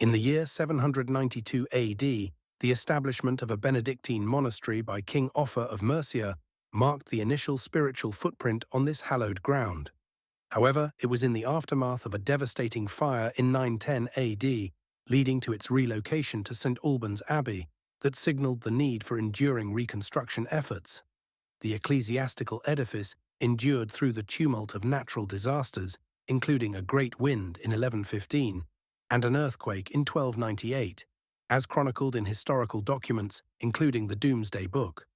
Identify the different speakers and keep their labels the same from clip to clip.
Speaker 1: In the year 792 AD, the establishment of a Benedictine monastery by King Offa of Mercia marked the initial spiritual footprint on this hallowed ground. However, it was in the aftermath of a devastating fire in 910 AD, leading to its relocation to St. Albans Abbey, that signaled the need for enduring reconstruction efforts. The ecclesiastical edifice endured through the tumult of natural disasters, including a great wind in 1115 and an earthquake in 1298, as chronicled in historical documents, including the Domesday Book.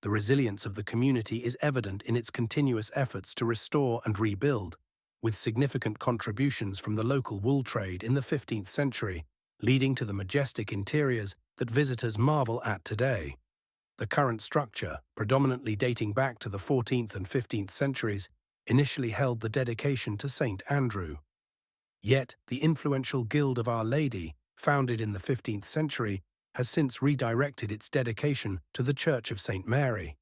Speaker 1: The resilience of the community is evident in its continuous efforts to restore and rebuild, with significant contributions from the local wool trade in the 15th century, leading to the majestic interiors that visitors marvel at today. The current structure, predominantly dating back to the 14th and 15th centuries, initially held the dedication to St. Andrew. Yet, the influential Guild of Our Lady, founded in the 15th century, has since redirected its dedication to the Church of St. Mary.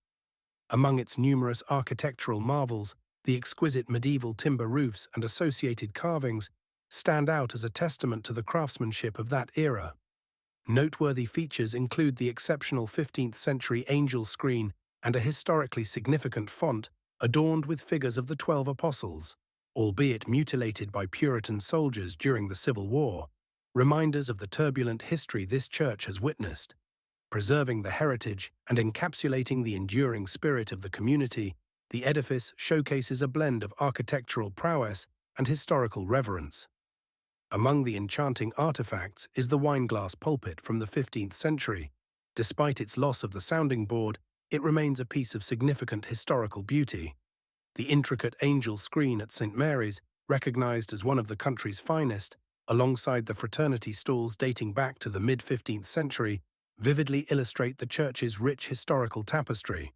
Speaker 1: Among its numerous architectural marvels, the exquisite medieval timber roofs and associated carvings stand out as a testament to the craftsmanship of that era. Noteworthy features include the exceptional 15th-century angel screen and a historically significant font adorned with figures of the 12 apostles, albeit mutilated by Puritan soldiers during the Civil War, reminders of the turbulent history this church has witnessed. Preserving the heritage and encapsulating the enduring spirit of the community, the edifice showcases a blend of architectural prowess and historical reverence. Among the enchanting artifacts is the wineglass pulpit from the 15th century. Despite its loss of the sounding board, it remains a piece of significant historical beauty. The intricate angel screen at St. Mary's, recognized as one of the country's finest, alongside the fraternity stalls dating back to the mid-15th century, vividly illustrate the church's rich historical tapestry.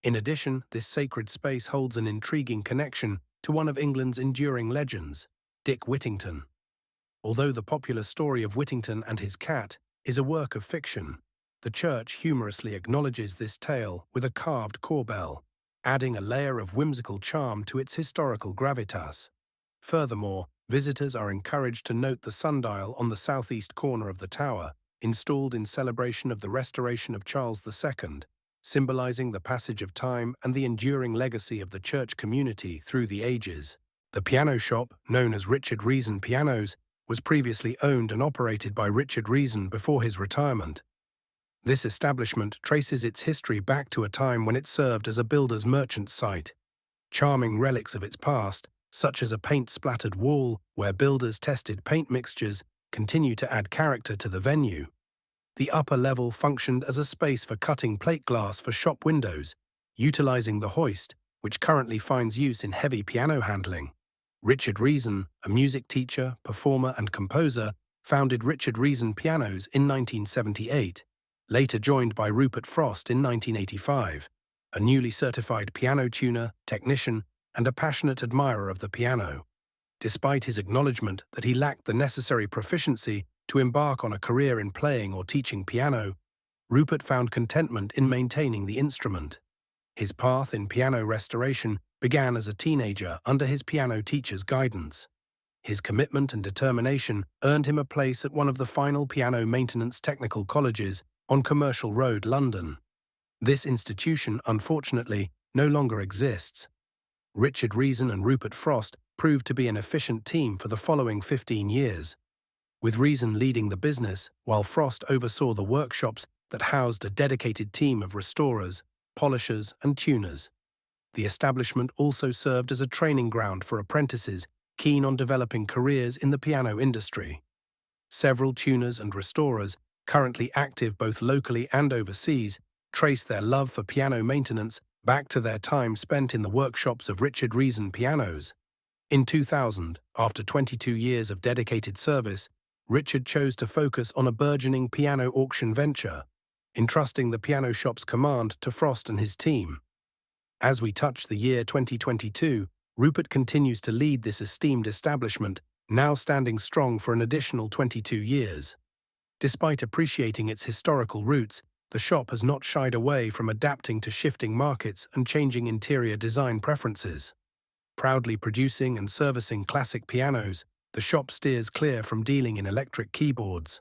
Speaker 1: In addition, this sacred space holds an intriguing connection to one of England's enduring legends, Dick Whittington. Although the popular story of Whittington and his cat is a work of fiction, the church humorously acknowledges this tale with a carved corbell, adding a layer of whimsical charm to its historical gravitas. Furthermore, visitors are encouraged to note the sundial on the southeast corner of the tower, installed in celebration of the restoration of Charles II, symbolizing the passage of time and the enduring legacy of the church community through the ages. The piano shop, known as Richard Reason Pianos, was previously owned and operated by Richard Reason before his retirement. This establishment traces its history back to a time when it served as a builder's merchant site. Charming relics of its past, such as a paint-splattered wall where builders tested paint mixtures, continue to add character to the venue. The upper level functioned as a space for cutting plate glass for shop windows, utilizing the hoist, which currently finds use in heavy piano handling. Richard Reason, a music teacher, performer, and composer, founded Richard Reason Pianos in 1978, later joined by Rupert Frost in 1985, a newly certified piano tuner, technician, and a passionate admirer of the piano. Despite his acknowledgement that he lacked the necessary proficiency to embark on a career in playing or teaching piano, Rupert found contentment in maintaining the instrument. His path in piano restoration began as a teenager under his piano teacher's guidance. His commitment and determination earned him a place at one of the final piano maintenance technical colleges on Commercial Road, London. This institution, unfortunately, no longer exists. Richard Reason and Rupert Frost proved to be an efficient team for the following 15 years, with Reason leading the business while Frost oversaw the workshops that housed a dedicated team of restorers, polishers, and tuners. The establishment also served as a training ground for apprentices keen on developing careers in the piano industry. Several tuners and restorers, currently active both locally and overseas, trace their love for piano maintenance back to their time spent in the workshops of Richard Reason Pianos. In 2000, after 22 years of dedicated service, Richard chose to focus on a burgeoning piano auction venture, entrusting the piano shop's command to Frost and his team. As we touch the year 2022, Rupert continues to lead this esteemed establishment, now standing strong for an additional 22 years. Despite appreciating its historical roots, the shop has not shied away from adapting to shifting markets and changing interior design preferences. Proudly producing and servicing classic pianos, The shop steers clear from dealing in electric keyboards.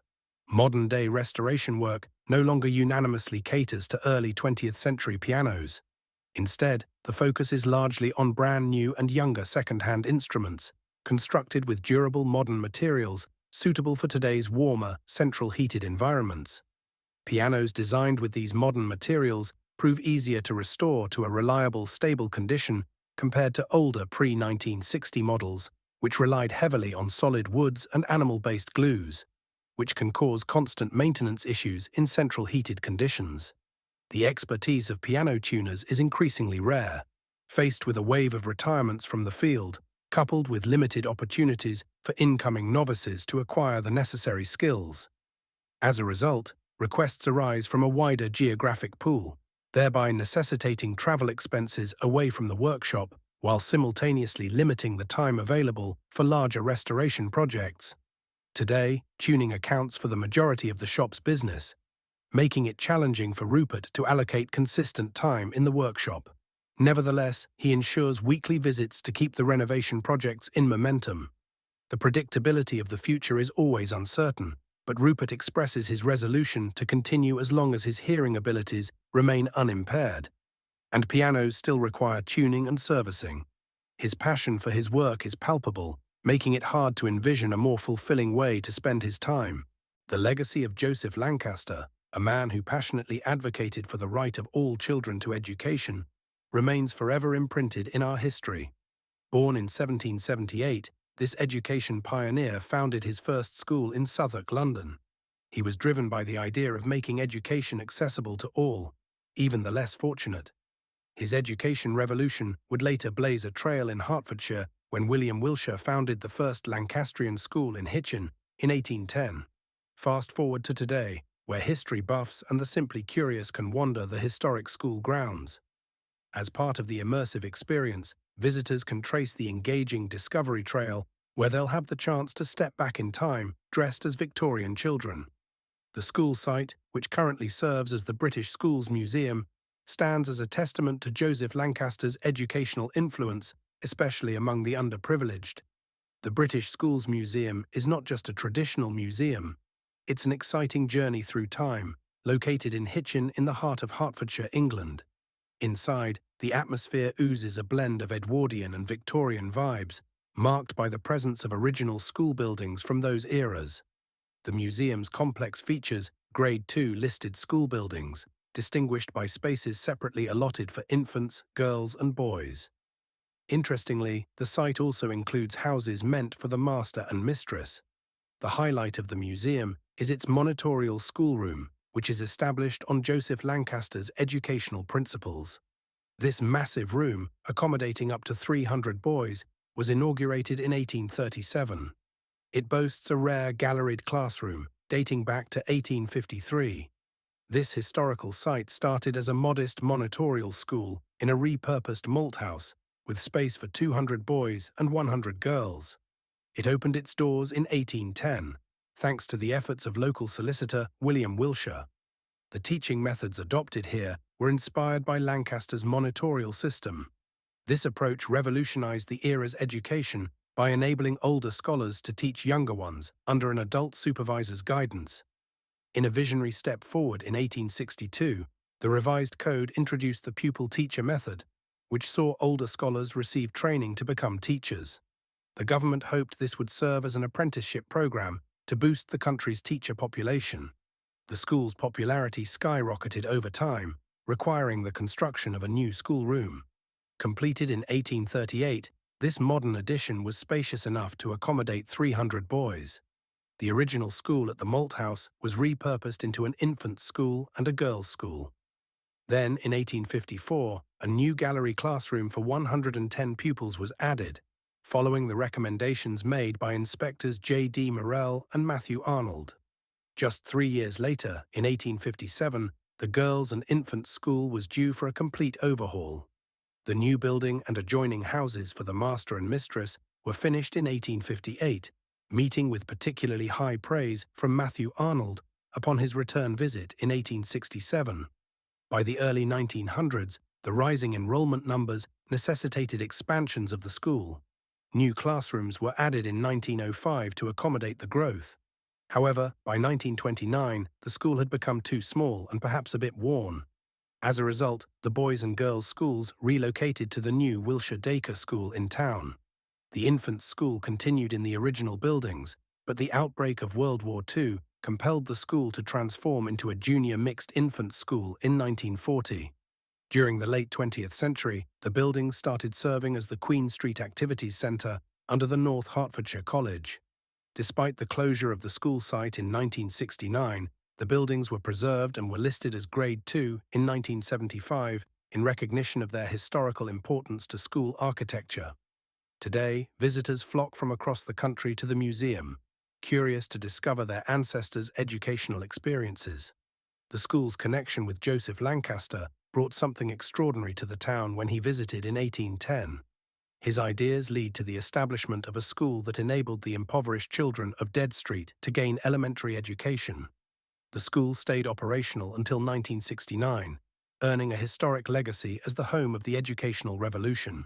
Speaker 1: Modern-day restoration work no longer unanimously caters to early 20th century pianos. Instead, the focus is largely on brand new and younger second-hand instruments, constructed with durable modern materials suitable for today's warmer, central heated environments. Pianos designed with these modern materials prove easier to restore to a reliable, stable condition compared to older pre-1960 models, which relied heavily on solid woods and animal-based glues, which can cause constant maintenance issues in central heated conditions. The expertise of piano tuners is increasingly rare. Faced with a wave of retirements from the field, coupled with limited opportunities for incoming novices to acquire the necessary skills. As a result, requests arise from a wider geographic pool, thereby necessitating travel expenses away from the workshop while simultaneously limiting the time available for larger restoration projects. Today, tuning accounts for the majority of the shop's business, making it challenging for Rupert to allocate consistent time in the workshop. Nevertheless, he ensures weekly visits to keep the renovation projects in momentum. The predictability of the future is always uncertain, but Rupert expresses his resolution to continue as long as his hearing abilities remain unimpaired, and pianos still require tuning and servicing. His passion for his work is palpable, making it hard to envision a more fulfilling way to spend his time. The legacy of Joseph Lancaster, a man who passionately advocated for the right of all children to education, remains forever imprinted in our history. Born in 1778, this education pioneer founded his first school in Southwark, London. He was driven by the idea of making education accessible to all, even the less fortunate. His education revolution would later blaze a trail in Hertfordshire when William Wilshire founded the first Lancastrian school in Hitchin in 1810. Fast forward to today, where history buffs and the simply curious can wander the historic school grounds. As part of the immersive experience, visitors can trace the engaging discovery trail where they'll have the chance to step back in time dressed as Victorian children. The school site, which currently serves as the British Schools Museum, stands as a testament to Joseph Lancaster's educational influence, especially among the underprivileged. The British Schools Museum is not just a traditional museum, it's an exciting journey through time, located in Hitchin in the heart of Hertfordshire, England. Inside, the atmosphere oozes a blend of Edwardian and Victorian vibes, marked by the presence of original school buildings from those eras. The museum's complex features Grade II listed school buildings, distinguished by spaces separately allotted for infants, girls, and boys. Interestingly, the site also includes houses meant for the master and mistress. The highlight of the museum is its monitorial schoolroom, which is established on Joseph Lancaster's educational principles. This massive room, accommodating up to 300 boys, was inaugurated in 1837. It boasts a rare galleried classroom, dating back to 1853. This historical site started as a modest monitorial school in a repurposed malt house, with space for 200 boys and 100 girls. It opened its doors in 1810, thanks to the efforts of local solicitor William Wilshire. The teaching methods adopted here were inspired by Lancaster's monitorial system. This approach revolutionized the era's education by enabling older scholars to teach younger ones under an adult supervisor's guidance. In a visionary step forward in 1862, the revised code introduced the pupil-teacher method, which saw older scholars receive training to become teachers. The government hoped this would serve as an apprenticeship program to boost the country's teacher population. The school's popularity skyrocketed over time, requiring the construction of a new schoolroom. Completed in 1838, this modern addition was spacious enough to accommodate 300 boys. The original school at the Malt House was repurposed into an infant school and a girls' school. Then, in 1854, a new gallery classroom for 110 pupils was added, following the recommendations made by inspectors J.D. Morrell and Matthew Arnold. Just 3 years later, in 1857, the girls' and infant school was due for a complete overhaul. The new building and adjoining houses for the master and mistress were finished in 1858, meeting with particularly high praise from Matthew Arnold upon his return visit in 1867. By the early 1900s, the rising enrollment numbers necessitated expansions of the school. New classrooms were added in 1905 to accommodate the growth. However, by 1929, the school had become too small and perhaps a bit worn. As a result, the boys' and girls' schools relocated to the new Wilshire Dacre School in town. The infants' school continued in the original buildings, but the outbreak of World War II compelled the school to transform into a junior mixed infants school in 1940. During the late 20th century, the building started serving as the Queen Street Activities Centre under the North Hertfordshire College. Despite the closure of the school site in 1969, the buildings were preserved and were listed as Grade II in 1975 in recognition of their historical importance to school architecture. Today, visitors flock from across the country to the museum, curious to discover their ancestors' educational experiences. The school's connection with Joseph Lancaster brought something extraordinary to the town when he visited in 1810. His ideas lead to the establishment of a school that enabled the impoverished children of Dead Street to gain elementary education. The school stayed operational until 1969, earning a historic legacy as the home of the educational revolution.